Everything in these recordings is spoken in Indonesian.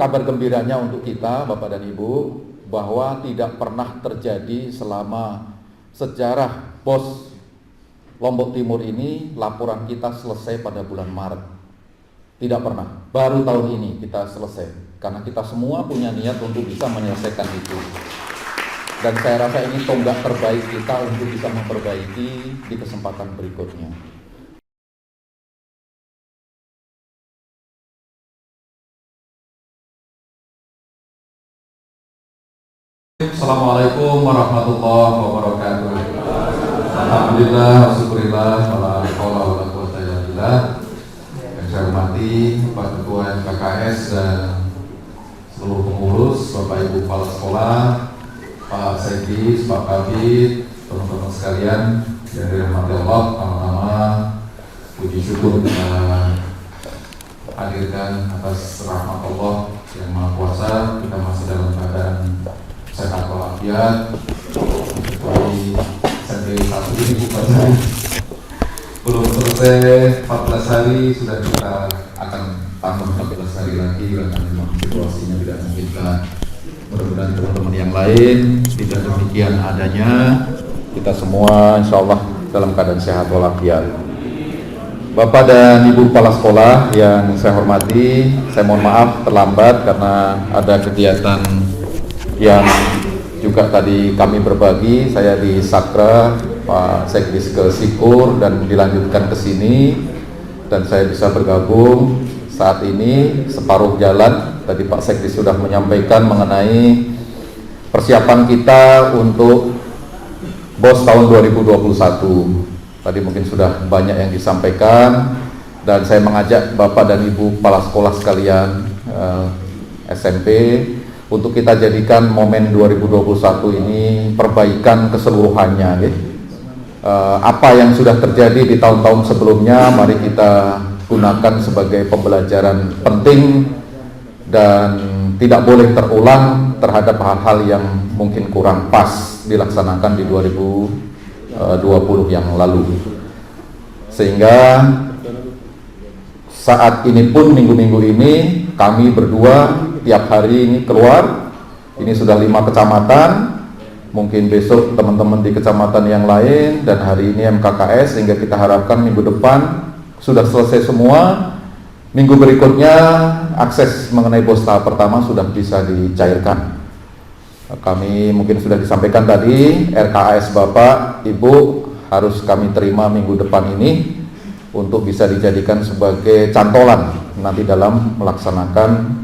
kabar gembiranya untuk kita Bapak dan Ibu, bahwa tidak pernah terjadi selama sejarah BOS Lombok Timur ini laporan kita selesai pada bulan Maret. Tidak pernah, baru tahun ini kita selesai, karena kita semua punya niat untuk bisa menyelesaikan itu. Dan saya rasa ini tonggak terbaik kita untuk bisa memperbaiki di kesempatan berikutnya. Assalamualaikum warahmatullahi wabarakatuh. Alhamdulillah, syukurillah, wala haula wala quwwata illa billah. Yang saya hormati Pak Ketua MKKS dan seluruh pengurus, Bapak Ibu kepala sekolah, Pak Sekdis, Pak Kabid, teman-teman sekalian yang dirahmati Allah, pertama-tama puji syukur kita hadirkan atas rahmat Allah yang Maha Kuasa. Kita masih dalam keadaan sehat walafiat. Kecuali sampai saat ini bukan belum selesai 14 hari, sudah kita akan tambah 14 hari lagi karena memang situasinya tidak memungkinkan. Mudah-mudahan teman-teman yang lain tidak demikian adanya. Kita semua insya Allah dalam keadaan sehat walafiat. Bapak dan Ibu kepala sekolah yang saya hormati, saya mohon maaf terlambat karena ada kegiatan yang juga tadi kami berbagi. Saya di Sakra, Pak Sekdis ke Sikur dan dilanjutkan ke sini, dan saya bisa bergabung saat ini separuh jalan. Tadi Pak Sekdis sudah menyampaikan mengenai persiapan kita untuk BOS tahun 2021. Tadi mungkin sudah banyak yang disampaikan, dan saya mengajak Bapak dan Ibu kepala sekolah sekalian SMP untuk kita jadikan momen 2021 ini perbaikan keseluruhannya. Apa yang sudah terjadi di tahun-tahun sebelumnya, mari kita gunakan sebagai pembelajaran penting dan tidak boleh terulang terhadap hal-hal yang mungkin kurang pas dilaksanakan di 2020 yang lalu. Sehingga saat ini pun minggu-minggu ini kami berdua tiap hari ini keluar. Ini sudah 5 kecamatan, mungkin besok teman-teman di kecamatan yang lain, dan hari ini MKKS, sehingga kita harapkan minggu depan sudah selesai semua. Minggu berikutnya akses mengenai BOS tahap pertama sudah bisa dicairkan. Kami mungkin sudah disampaikan tadi, RKAS Bapak Ibu harus kami terima minggu depan ini untuk bisa dijadikan sebagai cantolan nanti dalam melaksanakan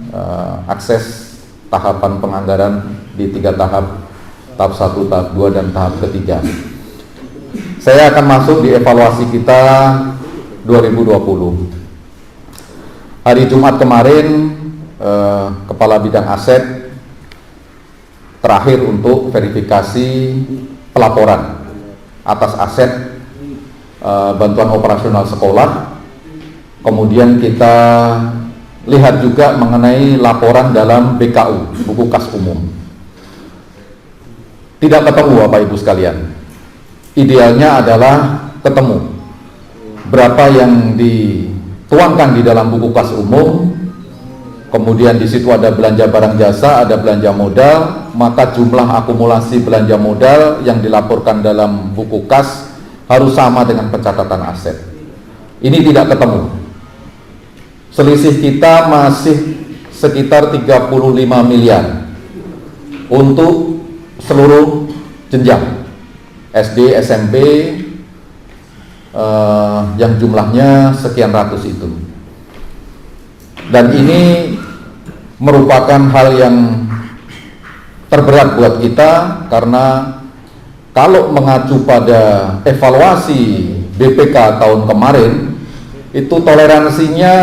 akses tahapan penganggaran di 3 tahap 1, tahap 2, dan tahap ketiga. Saya akan masuk di evaluasi kita 2020. Hari Jumat kemarin Kepala Bidang Aset terakhir untuk verifikasi pelaporan atas aset bantuan operasional sekolah. Kemudian kita lihat juga mengenai laporan dalam BKU, buku kas umum. Tidak ketemu Bapak Ibu sekalian. Idealnya adalah ketemu berapa yang dituangkan di dalam buku kas umum, kemudian di situ ada belanja barang jasa, ada belanja modal, maka jumlah akumulasi belanja modal yang dilaporkan dalam buku kas harus sama dengan pencatatan aset. Ini tidak ketemu. Selisih kita masih sekitar 35 miliar untuk seluruh jenjang SD, SMP, yang jumlahnya sekian ratus itu. Dan ini merupakan hal yang terberat buat kita, karena kalau mengacu pada evaluasi BPK tahun kemarin, itu toleransinya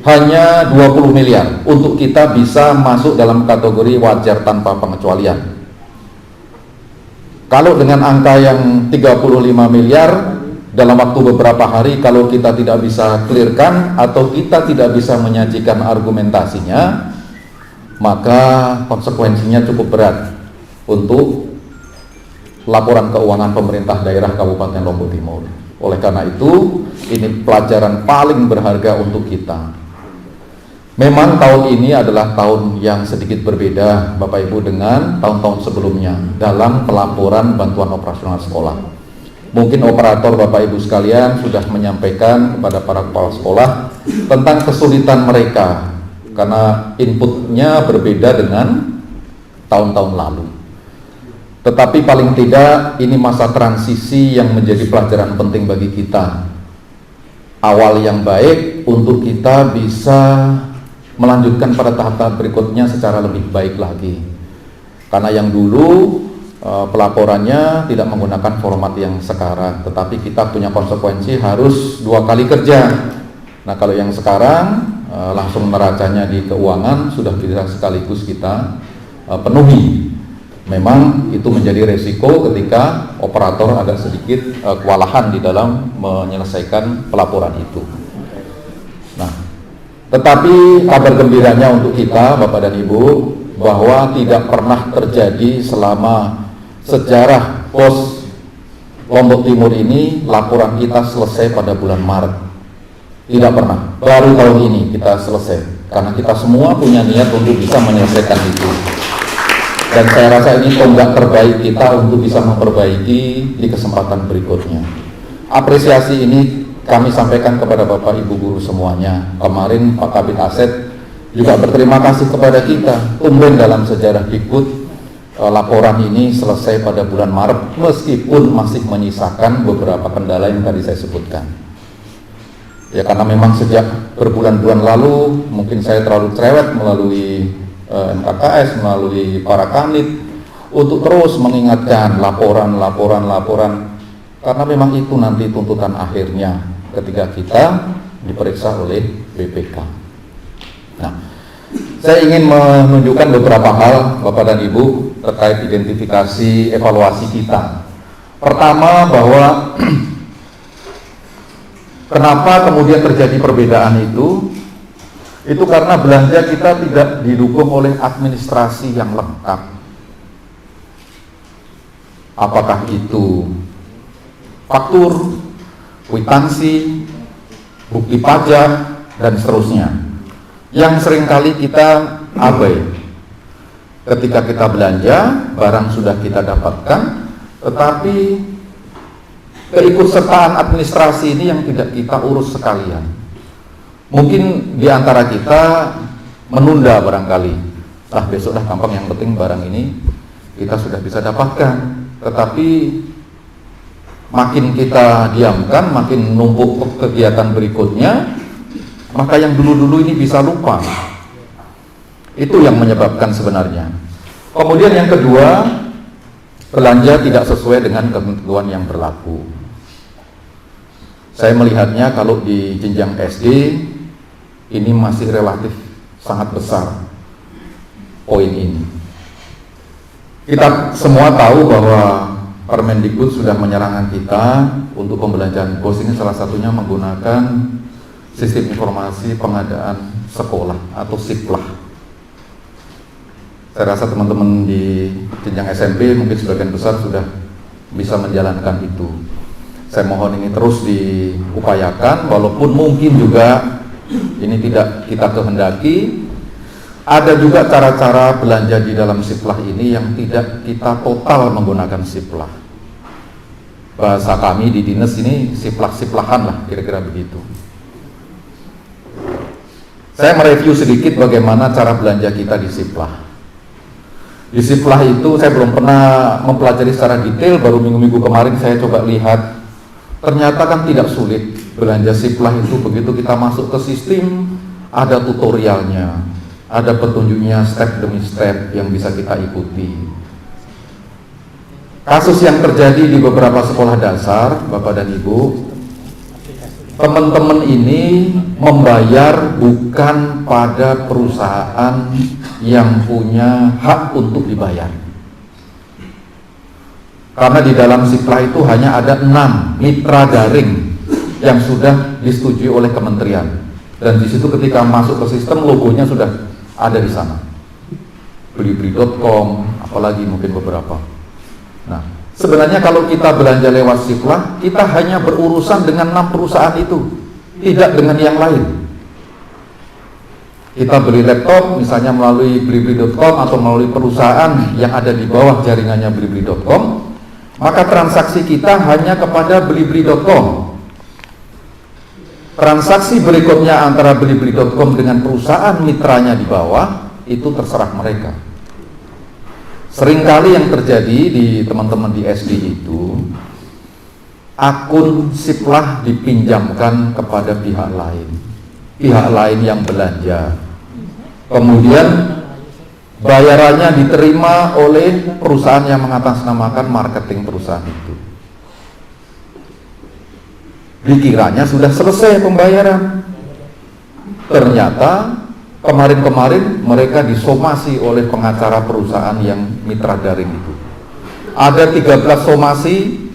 hanya 20 miliar untuk kita bisa masuk dalam kategori wajar tanpa pengecualian. Kalau dengan angka yang 35 miliar dalam waktu beberapa hari, kalau kita tidak bisa clearkan atau kita tidak bisa menyajikan argumentasinya, maka konsekuensinya cukup berat untuk laporan keuangan pemerintah daerah Kabupaten Lombok Timur. Oleh karena itu, ini pelajaran paling berharga untuk kita. Memang tahun ini adalah tahun yang sedikit berbeda Bapak Ibu dengan tahun-tahun sebelumnya dalam pelaporan bantuan operasional sekolah. Mungkin operator Bapak Ibu sekalian sudah menyampaikan kepada para kepala sekolah tentang kesulitan mereka karena inputnya berbeda dengan tahun-tahun lalu. Tetapi paling tidak ini masa transisi yang menjadi pelajaran penting bagi kita. Awal yang baik untuk kita bisa melanjutkan pada tahap-tahap berikutnya secara lebih baik lagi. Karena yang dulu pelaporannya tidak menggunakan format yang sekarang, tetapi kita punya konsekuensi harus 2 kali kerja. Nah, kalau yang sekarang langsung neracanya di keuangan sudah bisa sekaligus kita penuhi. Memang itu menjadi resiko ketika operator agak sedikit kewalahan di dalam menyelesaikan pelaporan itu. Nah, tetapi kabar gembiranya untuk kita Bapak dan Ibu bahwa tidak pernah terjadi selama sejarah pos Lombok Timur ini laporan kita selesai pada bulan Maret. Tidak pernah. Baru tahun ini kita selesai karena kita semua punya niat untuk bisa menyelesaikan itu. Dan saya rasa ini tonggak terbaik kita untuk bisa memperbaiki di kesempatan berikutnya. Apresiasi ini kami sampaikan kepada Bapak Ibu guru semuanya. Kemarin Pak Kabid Asep juga berterima kasih kepada kita. Tumben dalam sejarah Dikbud laporan ini selesai pada bulan Maret meskipun masih menyisakan beberapa kendala yang tadi saya sebutkan. Ya karena memang sejak berbulan-bulan lalu mungkin saya terlalu cerewet melalui MKKS, melalui para kanit untuk terus mengingatkan laporan karena memang itu nanti tuntutan akhirnya ketika kita diperiksa oleh BPK. Nah, saya ingin menunjukkan beberapa hal Bapak dan Ibu terkait identifikasi evaluasi kita. Pertama, bahwa kenapa kemudian terjadi perbedaan itu karena belanja kita tidak didukung oleh administrasi yang lengkap. Apakah itu faktur, kwitansi, bukti pajak, dan seterusnya, yang seringkali kita abai. Ketika kita belanja, barang sudah kita dapatkan, tetapi keikutsertaan administrasi ini yang tidak kita urus sekalian. Mungkin di antara kita menunda barangkali, besok dah gampang, yang penting barang ini kita sudah bisa dapatkan. Tetapi makin kita diamkan, makin numpuk kegiatan berikutnya, maka yang dulu-dulu ini bisa lupa. Itu yang menyebabkan sebenarnya. Kemudian yang kedua, belanja tidak sesuai dengan ketentuan yang berlaku. Saya melihatnya kalau di jenjang SD ini masih relatif sangat besar poin ini. Kita semua tahu bahwa Permendikbud sudah menyarankan kita untuk pembelanjaan BOS ini salah satunya menggunakan sistem informasi pengadaan sekolah atau SIPLAH. Saya rasa teman-teman di jenjang SMP mungkin sebagian besar sudah bisa menjalankan itu. Saya mohon ini terus diupayakan, walaupun mungkin juga ini tidak kita kehendaki. Ada juga cara-cara belanja di dalam SIPLAH ini yang tidak kita total menggunakan SIPLAH. Bahasa kami di dinas ini SIPLAH-SIPLAHan lah, kira-kira begitu. Saya mereview sedikit bagaimana cara belanja kita di SIPLAH. Di SIPLAH itu saya belum pernah mempelajari secara detail, baru minggu-minggu kemarin saya coba lihat. Ternyata kan tidak sulit belanja SIPLAH itu. Begitu kita masuk ke sistem, ada tutorialnya, ada petunjuknya step demi step yang bisa kita ikuti. Kasus yang terjadi di beberapa sekolah dasar, Bapak dan Ibu, teman-teman ini membayar bukan pada perusahaan yang punya hak untuk dibayar. Karena di dalam SIPLAH itu hanya ada 6 mitra daring yang sudah disetujui oleh kementerian. Dan di situ ketika masuk ke sistem, logonya sudah ada di sana. Blibli.com, apalagi mungkin beberapa. Nah, sebenarnya kalau kita belanja lewat SIPLAH, kita hanya berurusan dengan 6 perusahaan itu, tidak dengan yang lain. kita beli laptop misalnya melalui blibli.com atau melalui perusahaan yang ada di bawah jaringannya blibli.com, maka transaksi kita hanya kepada blibli.com. Transaksi berikutnya antara blibli.com dengan perusahaan mitranya di bawah itu terserah mereka. Seringkali yang terjadi di teman-teman di SD itu, akun Siplah dipinjamkan kepada pihak lain yang belanja. Kemudian bayarannya diterima oleh perusahaan yang mengatasnamakan marketing perusahaan itu. Dikiranya sudah selesai pembayaran. Ternyata kemarin-kemarin mereka disomasi oleh pengacara perusahaan yang mitra daring itu. Ada 13 somasi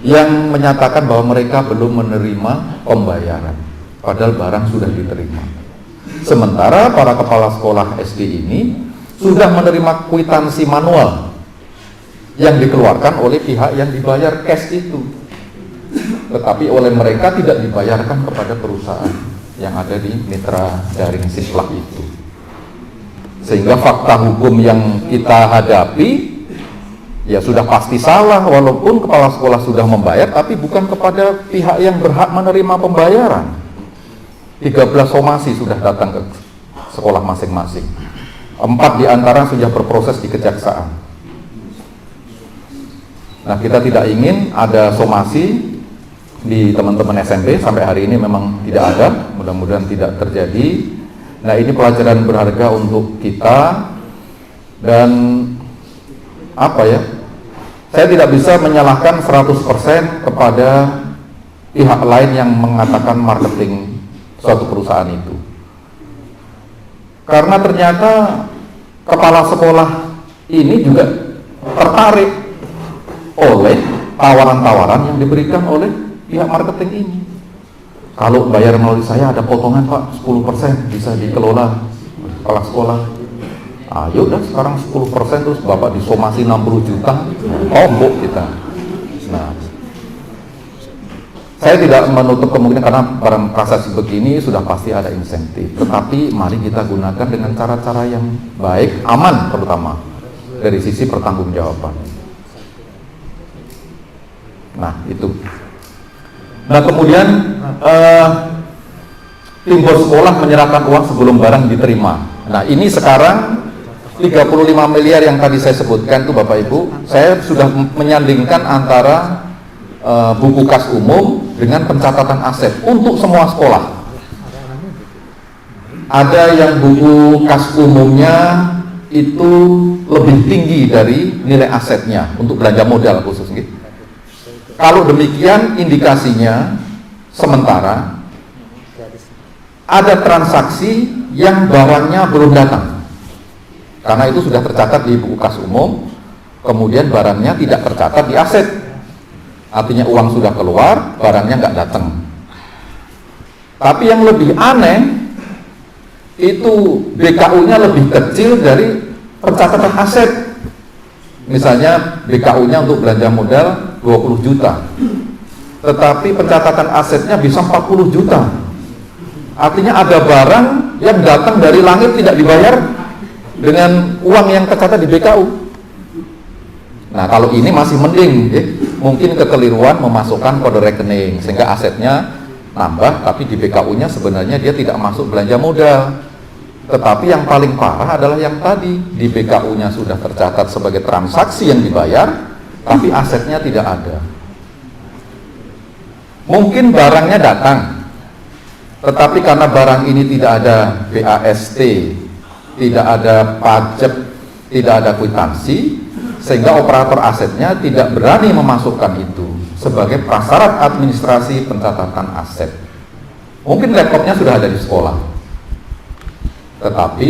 yang menyatakan bahwa mereka belum menerima pembayaran, padahal barang sudah diterima. Sementara para kepala sekolah SD ini sudah menerima kwitansi manual yang dikeluarkan oleh pihak yang dibayar cash itu, tetapi oleh mereka tidak dibayarkan kepada perusahaan yang ada di mitra daring Siplah itu. Sehingga fakta hukum yang kita hadapi ya sudah pasti salah, walaupun kepala sekolah sudah membayar, tapi bukan kepada pihak yang berhak menerima pembayaran. 13 somasi sudah datang ke sekolah masing-masing. 4 diantara sudah berproses di kejaksaan. Nah, kita tidak ingin ada somasi di teman-teman SMP. Sampai hari ini memang tidak ada, mudah-mudahan tidak terjadi. Nah, ini pelajaran berharga untuk kita. Dan apa ya, saya tidak bisa menyalahkan 100% kepada pihak lain yang mengatakan marketing suatu perusahaan itu, karena ternyata kepala sekolah ini juga tertarik oleh tawaran-tawaran yang diberikan oleh pihak marketing ini. Kalau bayar melalui saya ada potongan Pak, 10% bisa dikelola kepala sekolah. Ayo dah sekarang 10%, terus Bapak disomasi 60 juta, tombok kita. Nah, saya tidak menutup kemungkinan karena barang prasasti begini sudah pasti ada insentif. Tetapi mari kita gunakan dengan cara-cara yang baik, aman terutama dari sisi pertanggungjawaban. Nah, itu. Nah, kemudian tim bos sekolah menyerahkan uang sebelum barang diterima. Nah, ini sekarang 35 miliar yang tadi saya sebutkan itu Bapak Ibu, saya sudah menyandingkan antara buku kas umum dengan pencatatan aset untuk semua sekolah. Ada yang buku kas umumnya itu lebih tinggi dari nilai asetnya untuk belanja modal khusus gitu. Kalau demikian indikasinya sementara ada transaksi yang barangnya belum datang, karena itu sudah tercatat di buku kas umum, kemudian barangnya tidak tercatat di aset. Artinya uang sudah keluar, barangnya nggak datang. Tapi yang lebih aneh, itu BKU-nya lebih kecil dari pencatatan aset. Misalnya BKU-nya untuk belanja modal 20 juta, tetapi pencatatan asetnya bisa 40 juta. Artinya ada barang yang datang dari langit tidak dibayar dengan uang yang tercatat di BKU. Nah, kalau ini masih mending, mungkin kekeliruan memasukkan kode rekening sehingga asetnya nambah, tapi di BKU-nya sebenarnya dia tidak masuk belanja modal. Tetapi yang paling parah adalah yang tadi, di BKU-nya sudah tercatat sebagai transaksi yang dibayar, tapi asetnya tidak ada. Mungkin barangnya datang, tetapi karena barang ini tidak ada BAST, tidak ada pajak, tidak ada kwitansi, sehingga operator asetnya tidak berani memasukkan itu sebagai prasyarat administrasi pencatatan aset. Mungkin laptopnya sudah ada di sekolah, tetapi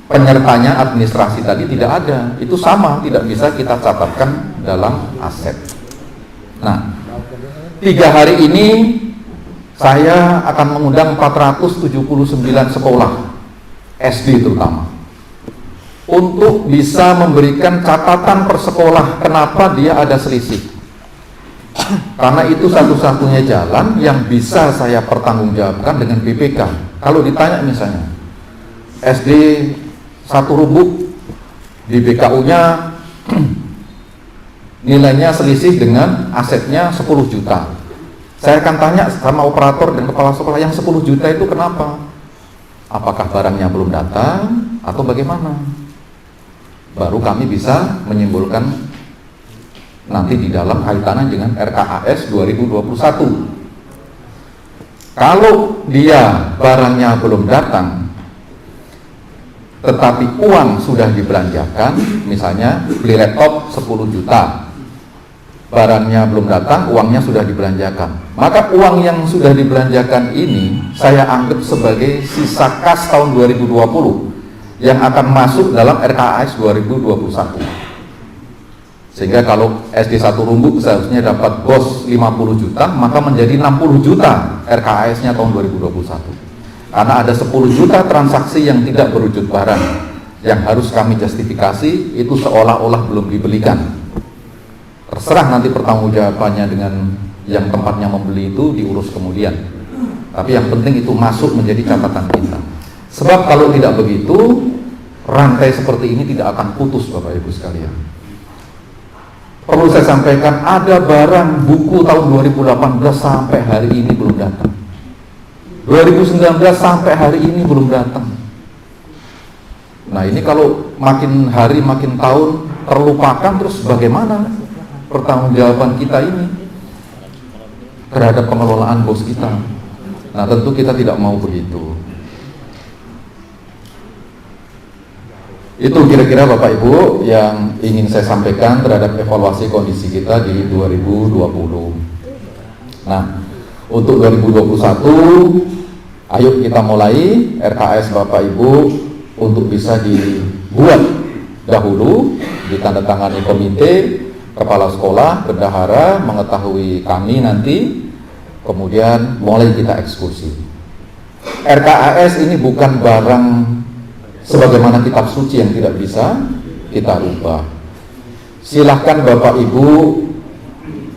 penyertanya administrasi tadi tidak ada. Itu sama, tidak bisa kita catatkan dalam aset. Nah, 3 hari ini saya akan mengundang 479 sekolah SD terutama untuk bisa memberikan catatan per sekolah kenapa dia ada selisih. Karena itu satu-satunya jalan yang bisa saya pertanggungjawabkan dengan BPK. Kalau ditanya misalnya, SD 1 Rubuk di BKU-nya nilainya selisih dengan asetnya 10 juta. Saya akan tanya sama operator dan kepala sekolah, yang 10 juta itu kenapa? Apakah barangnya belum datang atau bagaimana? Baru kami bisa menyimpulkan nanti di dalam kaitannya dengan RKAS 2021. Kalau dia barangnya belum datang tetapi uang sudah dibelanjakan, misalnya beli laptop 10 juta, barangnya belum datang, uangnya sudah dibelanjakan, maka uang yang sudah dibelanjakan ini saya anggap sebagai sisa kas tahun 2020 yang akan masuk dalam RKAS 2021. Sehingga kalau SD 1 Rumbuk seharusnya dapat BOS 50 juta, maka menjadi 60 juta RKAS-nya tahun 2021. Karena ada 10 juta transaksi yang tidak berwujud barang, yang harus kami justifikasi itu seolah-olah belum dibelikan. Terserah nanti pertanggungjawabannya dengan yang tempatnya membeli itu diurus kemudian. Tapi yang penting itu masuk menjadi catatan kita. Sebab kalau tidak begitu, rantai seperti ini tidak akan putus, Bapak Ibu sekalian. Perlu saya sampaikan, ada barang buku tahun 2018 sampai hari ini belum datang. 2019 sampai hari ini belum datang. Nah ini kalau makin hari makin tahun terlupakan, terus bagaimana pertanggungjawaban kita ini terhadap pengelolaan BOS kita? Nah tentu kita tidak mau begitu. Itu kira-kira Bapak Ibu yang ingin saya sampaikan terhadap evaluasi kondisi kita di 2020. Nah untuk 2021, ayo kita mulai RKAS Bapak Ibu untuk bisa dibuat dahulu, ditandatangani komite, kepala sekolah, bendahara mengetahui kami nanti, kemudian mulai kita eksekusi. RKAS ini bukan barang sebagaimana kitab suci yang tidak bisa kita rubah. Silahkan Bapak Ibu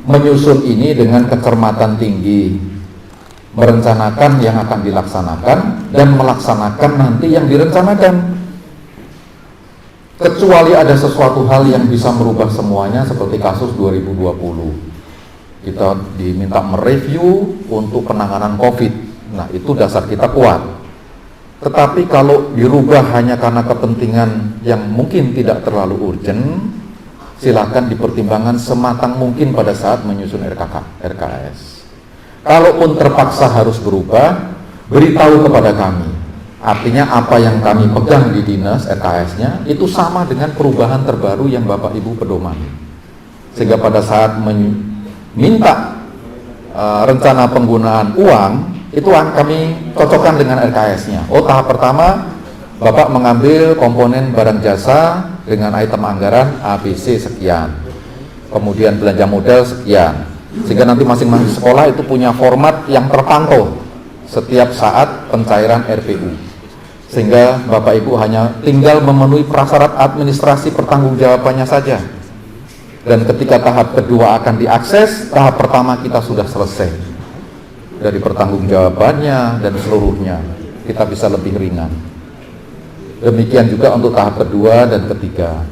menyusun ini dengan kecermatan tinggi, merencanakan yang akan dilaksanakan dan melaksanakan nanti yang direncanakan. Kecuali ada sesuatu hal yang bisa merubah semuanya seperti kasus 2020. Kita diminta mereview untuk penanganan COVID. Nah, itu dasar kita kuat. Tetapi kalau dirubah hanya karena kepentingan yang mungkin tidak terlalu urgent, silakan dipertimbangkan sematang mungkin pada saat menyusun RKAS. Kalaupun terpaksa harus berubah, beritahu kepada kami. Artinya apa yang kami pegang di dinas RKAS-nya itu sama dengan perubahan terbaru yang Bapak Ibu pedomani. Sehingga pada saat meminta rencana penggunaan uang, itu kami cocokkan dengan RKAS-nya. Oh, tahap pertama Bapak mengambil komponen barang jasa dengan item anggaran ABC sekian, kemudian belanja modal sekian, sehingga nanti masing-masing sekolah itu punya format yang terpantau setiap saat pencairan RPU, sehingga Bapak Ibu hanya tinggal memenuhi prasyarat administrasi pertanggungjawabannya saja. Dan ketika tahap kedua akan diakses, tahap pertama kita sudah selesai dari pertanggungjawabannya dan seluruhnya, kita bisa lebih ringan. Demikian juga untuk tahap kedua dan ketiga.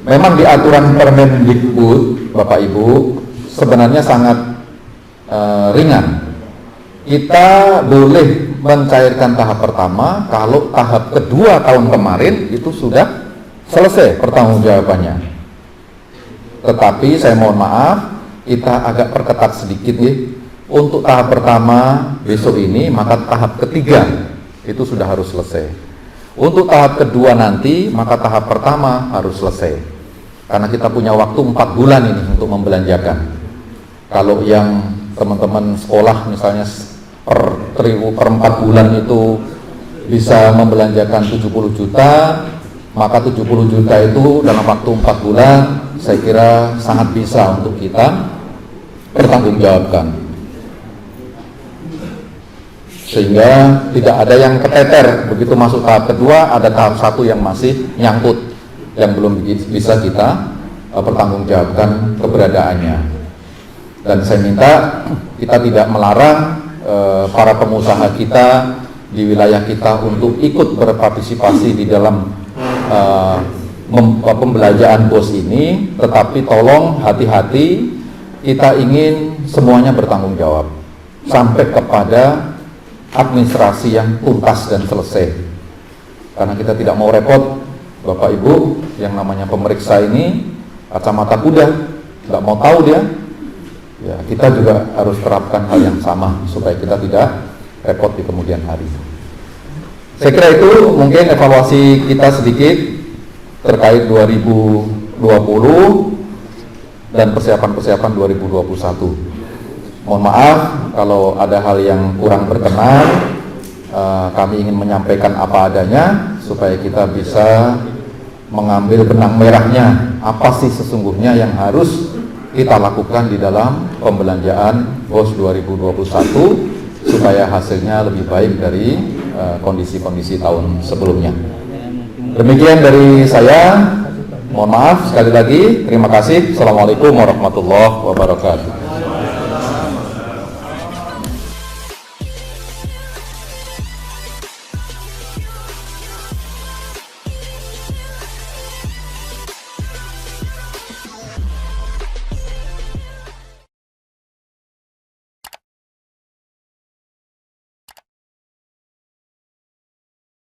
Memang di aturan Permendikbud, Bapak Ibu, sebenarnya sangat ringan. Kita boleh mencairkan tahap pertama kalau tahap kedua tahun kemarin itu sudah selesai pertanggungjawabannya. Tetapi saya mohon maaf, kita agak perketat sedikit ya. Untuk tahap pertama besok ini, maka tahap ketiga itu sudah harus selesai. Untuk tahap kedua nanti, maka tahap pertama harus selesai. Karena kita punya waktu 4 bulan ini untuk membelanjakan. Kalau yang teman-teman sekolah misalnya per 4 bulan itu bisa membelanjakan 70 juta, maka 70 juta itu dalam waktu 4 bulan saya kira sangat bisa untuk kita pertanggungjawabkan. Sehingga tidak ada yang keteter, begitu masuk tahap kedua ada tahap satu yang masih nyangkut, yang belum bisa kita pertanggungjawabkan keberadaannya. Dan saya minta kita tidak melarang para pengusaha kita di wilayah kita untuk ikut berpartisipasi di dalam pembelanjaan BOS ini, tetapi tolong hati-hati, kita ingin semuanya bertanggung jawab sampai kepada administrasi yang tuntas dan selesai, karena kita tidak mau repot Bapak Ibu yang namanya pemeriksa ini kacamata kuda, nggak mau tahu dia. Ya, kita juga harus terapkan hal yang sama supaya kita tidak repot di kemudian hari. Saya kira itu mungkin evaluasi kita sedikit terkait 2020 dan persiapan-persiapan 2021. Mohon maaf kalau ada hal yang kurang berkenan. Kami ingin menyampaikan apa adanya supaya kita bisa mengambil benang merahnya, apa sih sesungguhnya yang harus kita lakukan di dalam pembelanjaan BOS 2021 supaya hasilnya lebih baik dari kondisi-kondisi tahun sebelumnya. Demikian dari saya. Mohon maaf sekali lagi. Terima kasih. Assalamualaikum warahmatullahi wabarakatuh.